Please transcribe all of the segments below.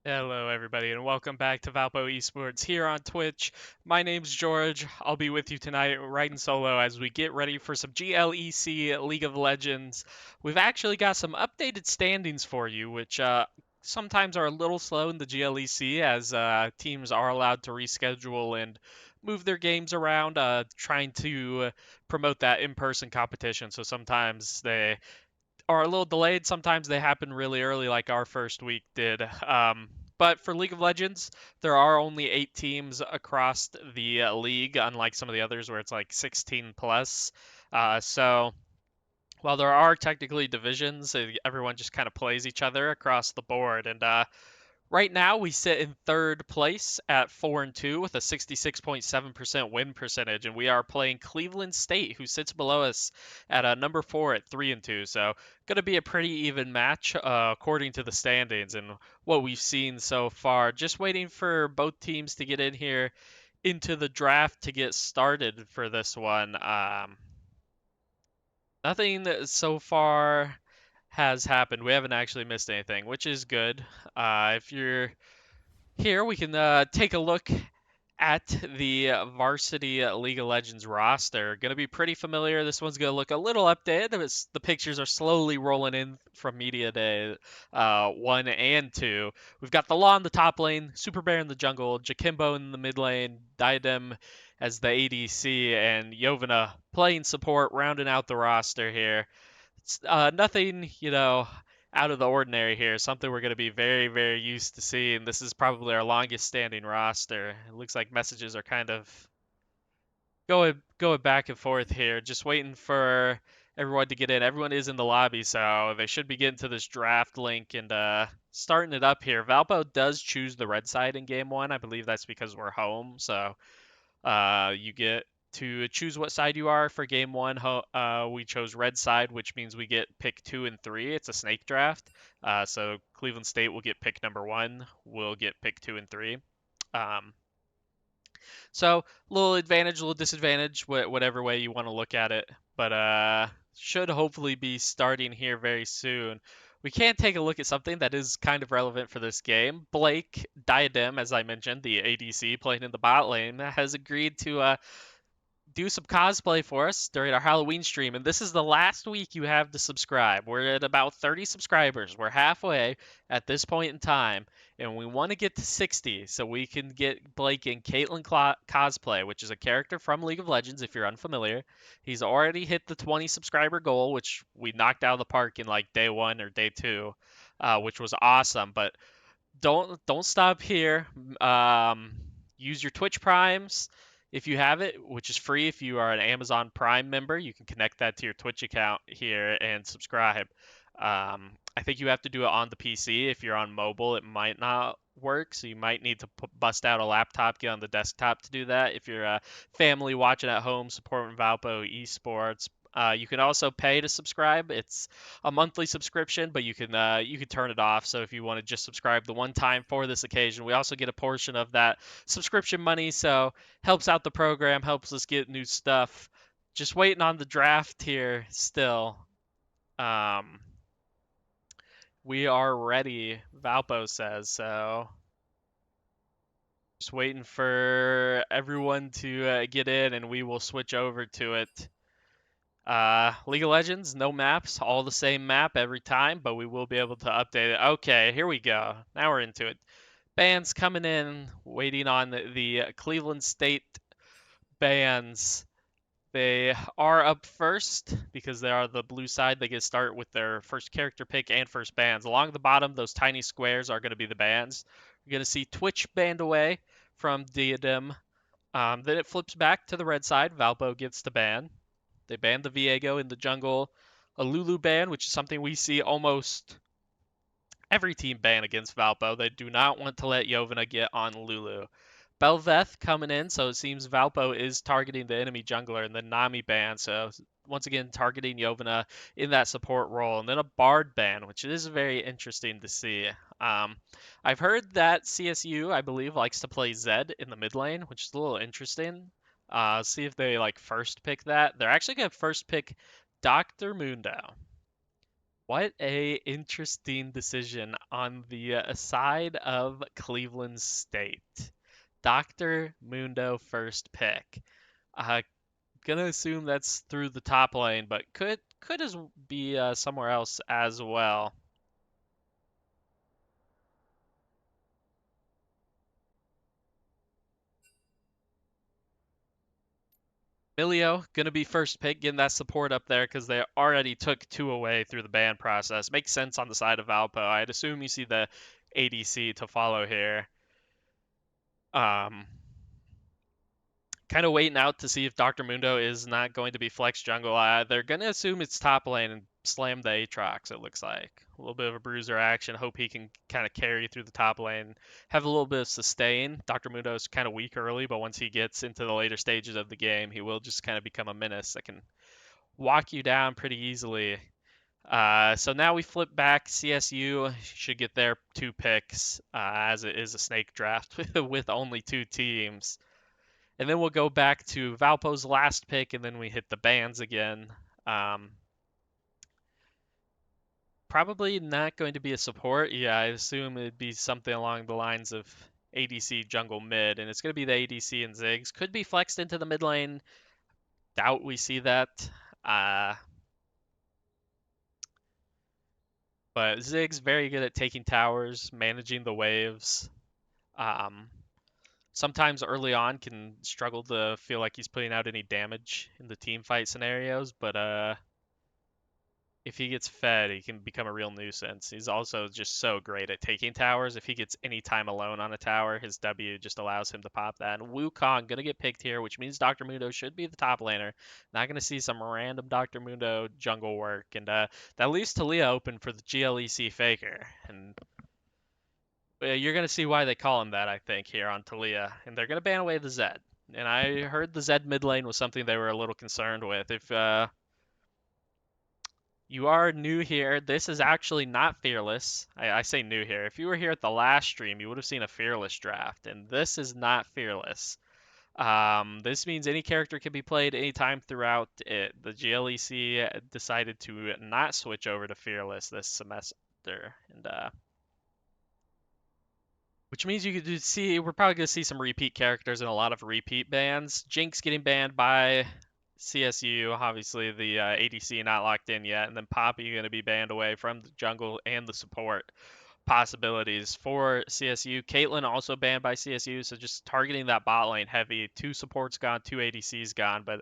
Hello, everybody, and welcome back to Valpo Esports here on Twitch. My name's George. I'll be with you tonight, riding solo as we get ready for some GLEC League of Legends. We've actually got some updated standings for you, which sometimes are a little slow in the GLEC as teams are allowed to reschedule and move their games around, trying to promote that in-person competition. So sometimes they are a little delayed. Sometimes they happen really early, like our first week did. But for League of Legends, there are only 8 teams across the league, unlike some of the others where it's like 16 plus. So while there are technically divisions, everyone just kind of plays each other across the board. And right now, we sit in third place at 4-2 with a 66.7% win percentage, and we are playing Cleveland State, who sits below us at number 4 at 3-2. So, going to be a pretty even match according to the standings and what we've seen so far. Just waiting for both teams to get in here into the draft to get started for this one. Nothing so far has happened. We haven't actually missed anything, which is good. If you're here, we can take a look at the Varsity League of Legends roster. Going to be pretty familiar. This one's going to look a little updated. The pictures are slowly rolling in from Media Day 1 and 2. We've got the Law in the top lane, Super Bear in the jungle, Jakimbo in the mid lane, Diadem as the ADC, and Yovana playing support, rounding out the roster here. Nothing, out of the ordinary here. Something we're going to be very, very used to seeing. This is probably our longest standing roster. It looks like messages are kind of going back and forth here. Just waiting for everyone to get in. Everyone is in the lobby, so they should be getting to this draft link and starting it up here. Valpo does choose the red side in game one. I believe that's because we're home, so you get to choose what side you are for game one. We chose red side, which means we get pick 2 and 3. It's a snake draft. So Cleveland State will get pick number 1. We'll get pick 2 and 3. Um, so a little advantage, a little disadvantage, whatever way you want to look at it. But should hopefully be starting here very soon. We can take a look at something that is kind of relevant for this game. Blake Diadem, as I mentioned, the ADC playing in the bot lane, has agreed to do some cosplay for us during our Halloween stream. And this is the last week you have to subscribe. We're at about 30 subscribers. We're halfway at this point in time. And we want to get to 60 so we can get Blake in Caitlyn cosplay, which is a character from League of Legends if you're unfamiliar. He's already hit the 20 subscriber goal, which we knocked out of the park in like day 1 or day 2, which was awesome. But don't stop here. Use your Twitch Primes if you have it, which is free. If you are an Amazon Prime member, you can connect that to your Twitch account here and subscribe. I think you have to do it on the PC. If you're on mobile, it might not work, so you might need to bust out a laptop, get on the desktop to do that. If you're a family watching at home, supporting Valpo Esports, you can also pay to subscribe. It's a monthly subscription, but you can turn it off. So if you want to just subscribe the one time for this occasion, we also get a portion of that subscription money. So helps out the program, helps us get new stuff. Just waiting on the draft here still. Um, we are ready, Valpo says. So just waiting for everyone to get in, and we will switch over to it. League of Legends, no maps, all the same map every time, but we will be able to update it. Okay, here we go. Now we're into it. Bands coming in, waiting on the Cleveland State bands. They are up first because they are the blue side. They get to start with their first character pick and first bands. Along the bottom, those tiny squares are going to be the bands. You're going to see Twitch band away from Diadem. Then it flips back to the red side. Valpo gets to ban. They banned the Viego in the jungle. A Lulu ban, which is something we see almost every team ban against Valpo. They do not want to let Yovana get on Lulu. Belveth coming in, so it seems Valpo is targeting the enemy jungler, and then Nami ban, so once again targeting Yovana in that support role, and then a Bard ban, which is very interesting to see. I've heard that CSU, I believe, likes to play Zed in the mid lane, which is a little interesting. See if they like first pick that. They're actually gonna first pick Dr. Mundo. What a interesting decision on the side of Cleveland State. Dr. Mundo first pick. Uh, gonna assume that's through the top lane, but could as be somewhere else as well. Milio gonna be first pick, getting that support up there because they already took two away through the ban process. Makes sense on the side of Valpo. I'd assume you see the ADC to follow here. Um, kind of waiting out to see if Dr. Mundo is not going to be flex jungle. They're going to assume it's top lane and slam the Aatrox, it looks like. A little bit of a bruiser action. Hope he can kind of carry through the top lane. Have a little bit of sustain. Dr. Mundo is kind of weak early, but once he gets into the later stages of the game, he will just kind of become a menace that can walk you down pretty easily. So now we flip back. CSU should get their two picks, as it is a snake draft with only two teams. And then we'll go back to Valpo's last pick, and then we hit the bans again. Um, Probably not going to be a support. Yeah, I assume it'd be something along the lines of ADC jungle mid, and it's going to be the ADC and Ziggs. Could be flexed into the mid lane. Doubt we see that. Uh, but Ziggs very good at taking towers, managing the waves. Um, Sometimes early on can struggle to feel like he's putting out any damage in the team fight scenarios, but if he gets fed, he can become a real nuisance. He's also just so great at taking towers. If he gets any time alone on a tower, his W just allows him to pop that. And Wukong gonna get picked here, which means Dr. Mundo should be the top laner. Not gonna see some random Dr. Mundo jungle work, and that leaves Talia open for the GLEC Faker, and you're gonna see why they call him that, I think, here on Talia, and they're gonna ban away the Zed. And I heard the Zed mid lane was something they were a little concerned with. If you are new here. This is actually not Fearless. I say new here. If you were here at the last stream, you would have seen a Fearless draft, and this is not Fearless. This means any character can be played anytime throughout it. The GLEC decided to not switch over to Fearless this semester, and which means you could see we're probably gonna see some repeat characters and a lot of repeat bans. Jinx getting banned by CSU, obviously the ADC not locked in yet, and then Poppy going to be banned away from the jungle and the support possibilities for CSU. Caitlyn also banned by CSU, so just targeting that bot lane heavy. Two supports gone, two ADCs gone, but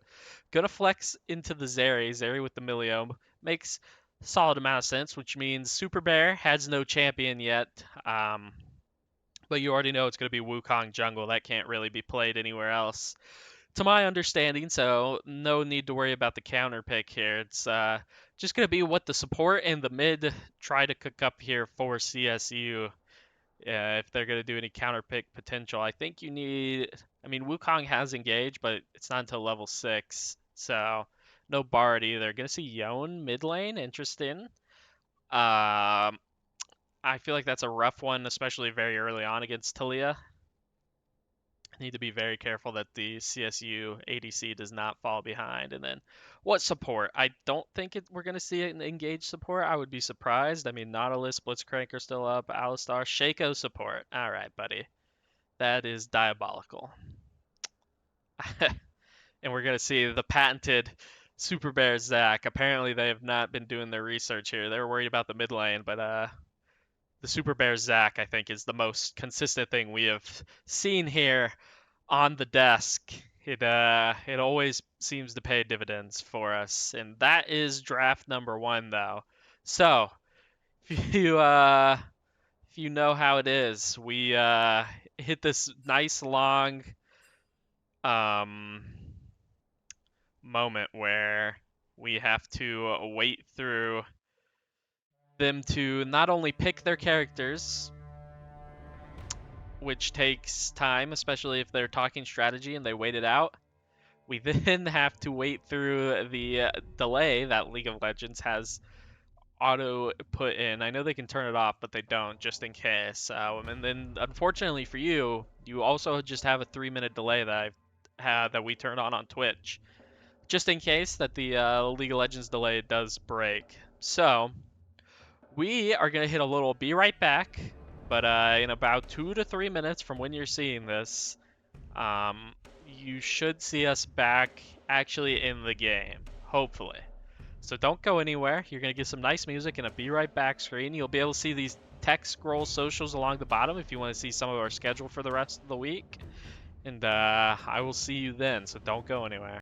gonna flex into the Zeri. Zeri with the Milium makes a solid amount of sense, which means Super Bear has no champion yet. But you already know it's going to be Wukong jungle. That can't really be played anywhere else to my understanding, so no need to worry about the counter pick here. It's just going to be what the support and the mid try to cook up here for CSU. If they're going to do any counter pick potential, I think you need. I mean, Wukong has engaged, but it's not until level 6, so no Bard either. Going to see Yone mid lane. Interesting. I feel like that's a rough one, especially very early on against Talia. Need to be very careful that the CSU ADC does not fall behind. And then what support? I don't think we're going to see an engaged support. I would be surprised. I mean, Nautilus, Blitzcrank are still up. Alistar, Shaco support. All right, buddy. That is diabolical. And we're going to see the patented Super Bear Zac. Apparently, they have not been doing their research here. They're worried about the mid lane, but the Super Bear Zac, I think, is the most consistent thing we have seen here on the desk. It always seems to pay dividends for us, and that is draft number 1, though. So if you know how it is, we hit this nice long um, moment where we have to wait through them to not only pick their characters, which takes time, especially if they're talking strategy and they wait it out. We then have to wait through the delay that League of Legends has auto put in. I know they can turn it off, but they don't, just in case. And then, unfortunately for you, you also just have a 3-minute delay that I've had that we turned on Twitch, just in case that the League of Legends delay does break. So We are going to hit a little be right back, but in about 2 to 3 minutes from when you're seeing this, you should see us back actually in the game, hopefully. So don't go anywhere. You're going to get some nice music and a be right back screen. You'll be able to see these text scroll socials along the bottom if you want to see some of our schedule for the rest of the week. And I will see you then, so don't go anywhere.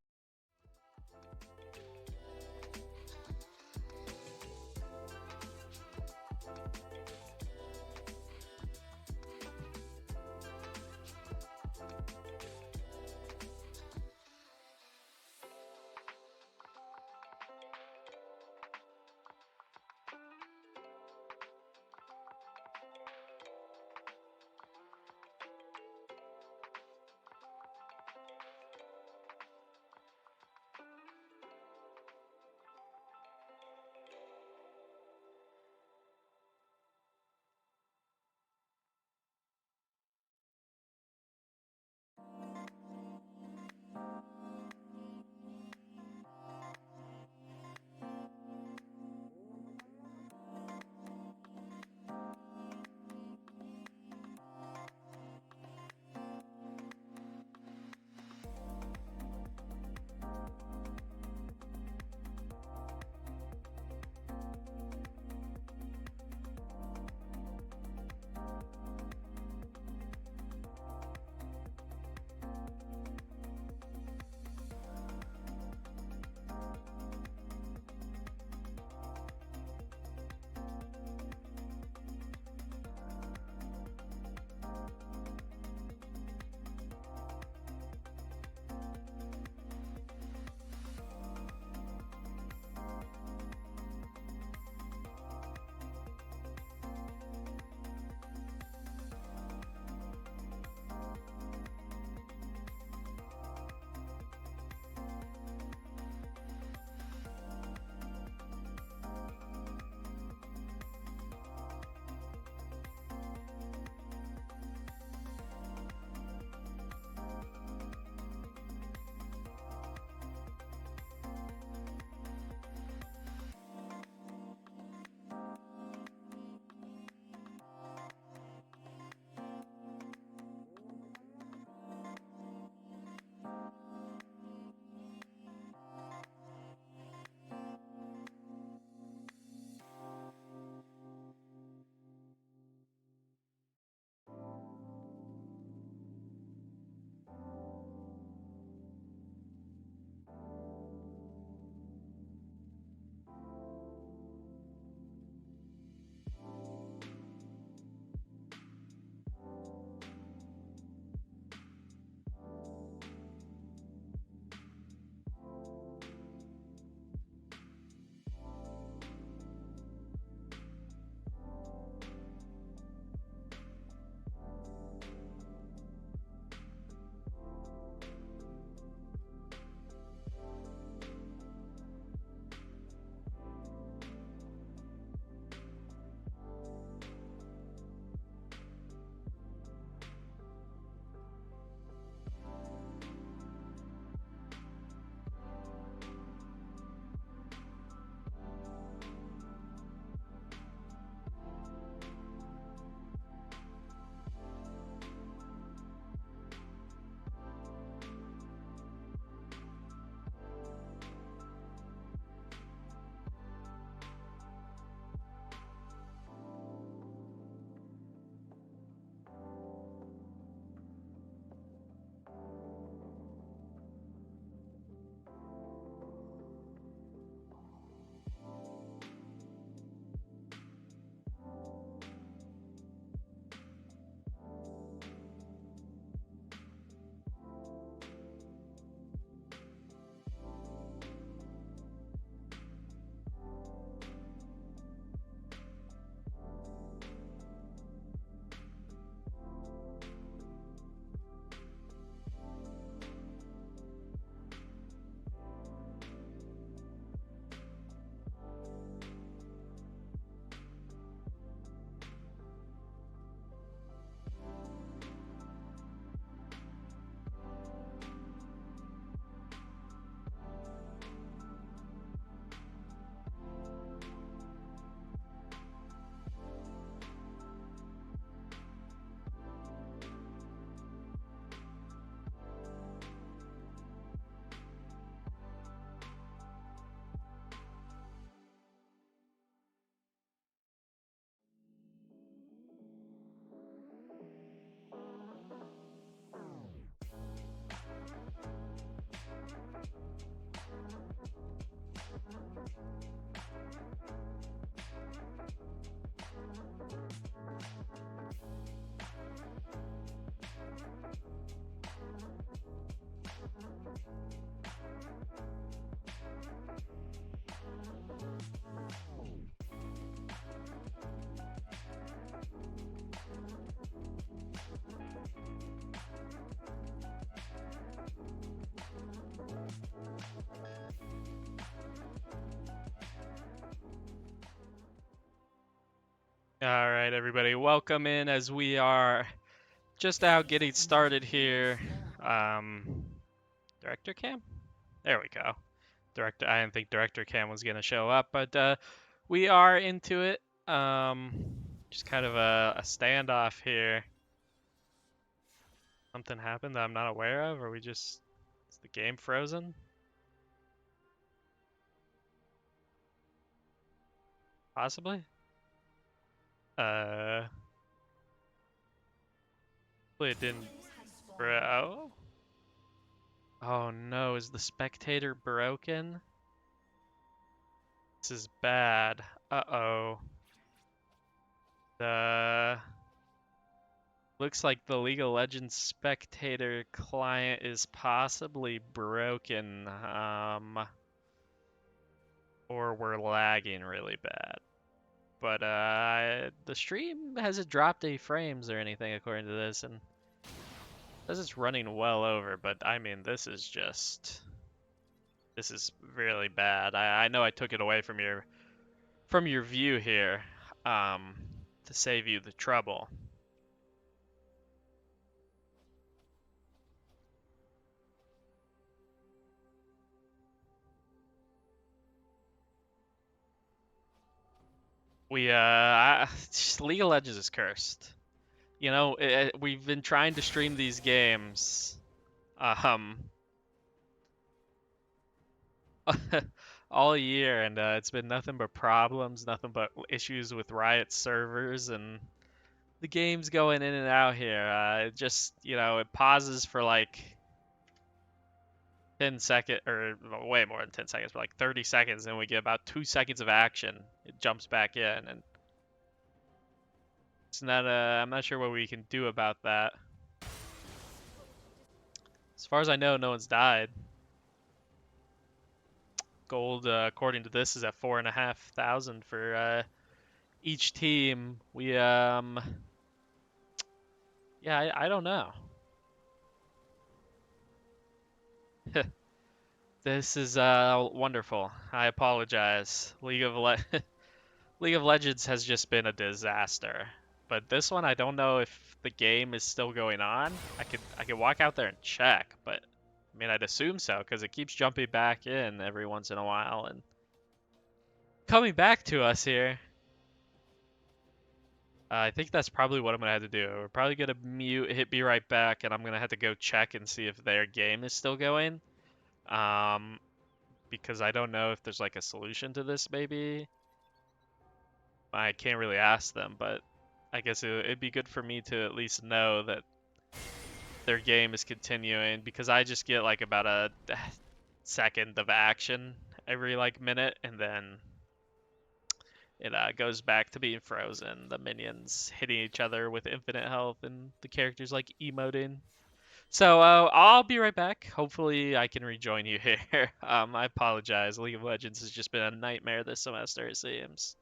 All right, everybody, welcome in as we are just out getting started here. Director Cam? There we go. I didn't think Director Cam was gonna show up, but we are into it. Just kind of a standoff here. Something happened that I'm not aware of, or is the game frozen? Possibly. Hopefully it didn't. Bro. Oh no, is the spectator broken? This is bad. Uh-oh. The looks like the League of Legends spectator client is possibly broken. Or we're lagging really bad. But the stream hasn't dropped any frames or anything according to this, and says it's running well over, but I mean this is really bad. I know I took it away from your view here, to save you the trouble. League of Legends is cursed. You know, we've been trying to stream these games, all year, and it's been nothing but problems, nothing but issues with Riot servers, and the game's going in and out here. It just, it pauses for like 10 seconds, or way more than 10 seconds, but like 30 seconds, and we get about 2 seconds of action. It jumps back in, and it's not, I'm not sure what we can do about that. As far as I know, no one's died. Gold, according to this, is at 4,500 for each team. Yeah, I don't know. This is wonderful. I apologize. League of Legends has just been a disaster. But this one, I don't know if the game is still going on. I could walk out there and check, but I mean, I'd assume so because it keeps jumping back in every once in a while and coming back to us here. I think that's probably what I'm gonna have to do. We're probably gonna hit be right back, and I'm gonna have to go check and see if their game is still going. Because I don't know if there's like a solution to this. Maybe I can't really ask them, but I guess it'd be good for me to at least know that their game is continuing, because I just get like about a second of action every like minute, and then it goes back to being frozen. The minions hitting each other with infinite health, and the characters like emoting. So I'll be right back. Hopefully I can rejoin you here. I apologize. League of Legends has just been a nightmare this semester, it seems.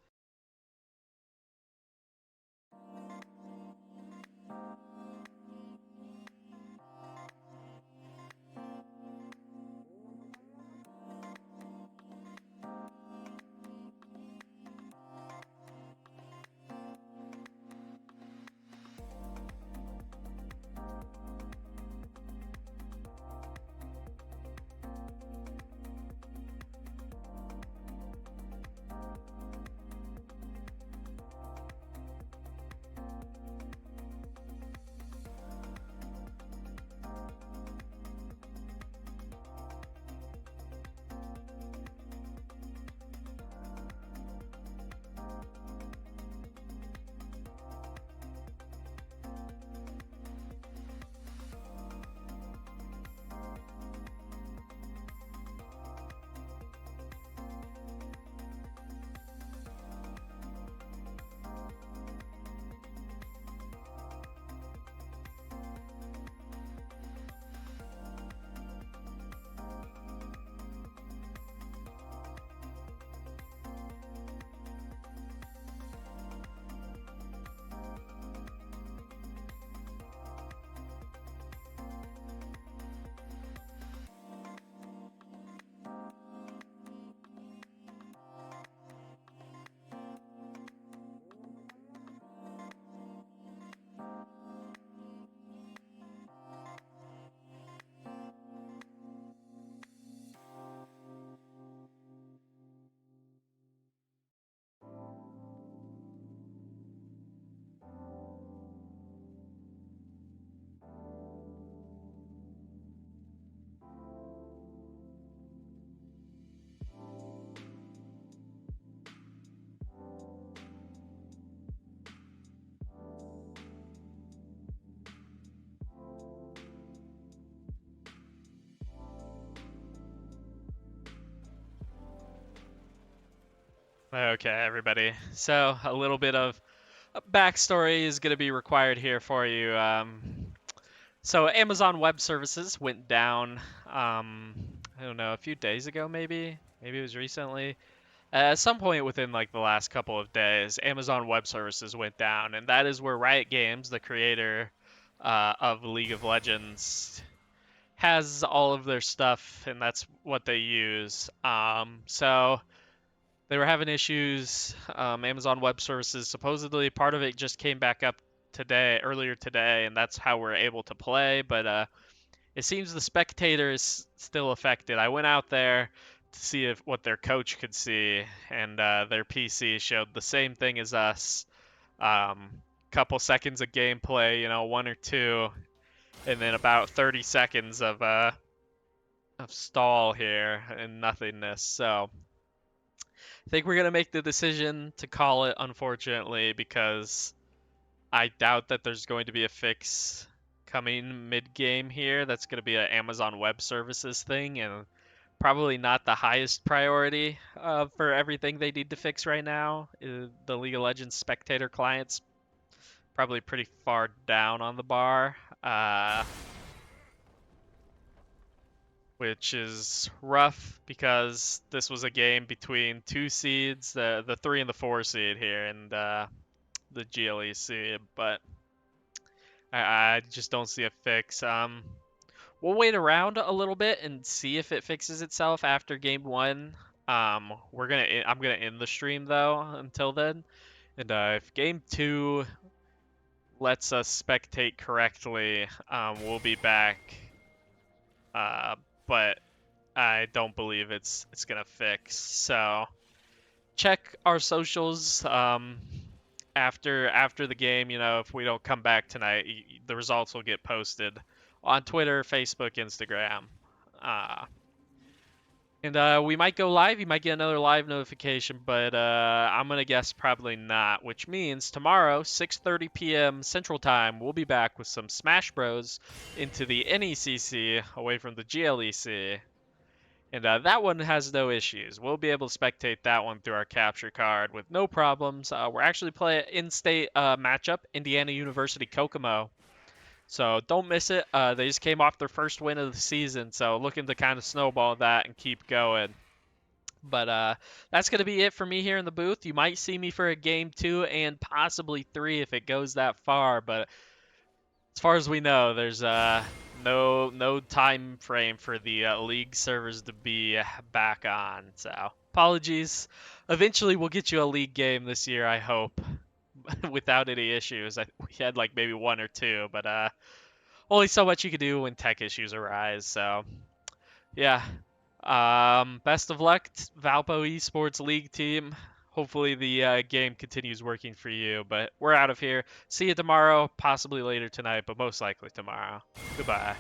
Okay, everybody. So a little bit of a backstory is going to be required here for you. So Amazon Web Services went down. I don't know, a few days ago, maybe. Maybe it was recently. At some point within like the last couple of days, Amazon Web Services went down, and that is where Riot Games, the creator of League of Legends, has all of their stuff, and that's what they use. So they were having issues. Amazon Web Services, supposedly part of it just came back up earlier today, and that's how we're able to play. But it seems the spectator is still affected. I went out there to see if what their coach could see, and their PC showed the same thing as us. Couple seconds of gameplay, one or two, and then about 30 seconds of stall here and nothingness. So I think we're gonna make the decision to call it, unfortunately, because I doubt that there's going to be a fix coming mid-game here. That's going to be an Amazon Web Services thing, and probably not the highest priority for everything they need to fix right now. The League of Legends spectator client's probably pretty far down on the bar, which is rough because this was a game between two seeds, the 3 and the 4 seed here, and the GLEC, but I just don't see a fix. We'll wait around a little bit and see if it fixes itself after game one. I'm gonna end the stream though until then, and if game two lets us spectate correctly, we'll be back. But I don't believe it's gonna fix. So check our socials. After the game, if we don't come back tonight, the results will get posted on Twitter, Facebook, Instagram. Uh, and we might go live. You might get another live notification, but I'm gonna guess probably not. Which means tomorrow, 6:30 p.m. Central Time, we'll be back with some Smash Bros. Into the NECC away from the GLEC. And that one has no issues. We'll be able to spectate that one through our capture card with no problems. We're actually playing in-state matchup, Indiana University Kokomo. So don't miss it. They just came off their first win of the season, so looking to kind of snowball that and keep going. But that's going to be it for me here in the booth. You might see me for a game 2 and possibly 3 if it goes that far, but as far as we know, there's no time frame for the league servers to be back on. So apologies. Eventually, we'll get you a league game this year, I hope, without any issues. We had like maybe one or two, but only so much you can do when tech issues arise. So yeah. Best of luck, Valpo Esports League team. Hopefully the game continues working for you, but we're out of here. See you tomorrow, possibly later tonight, but most likely tomorrow. Goodbye.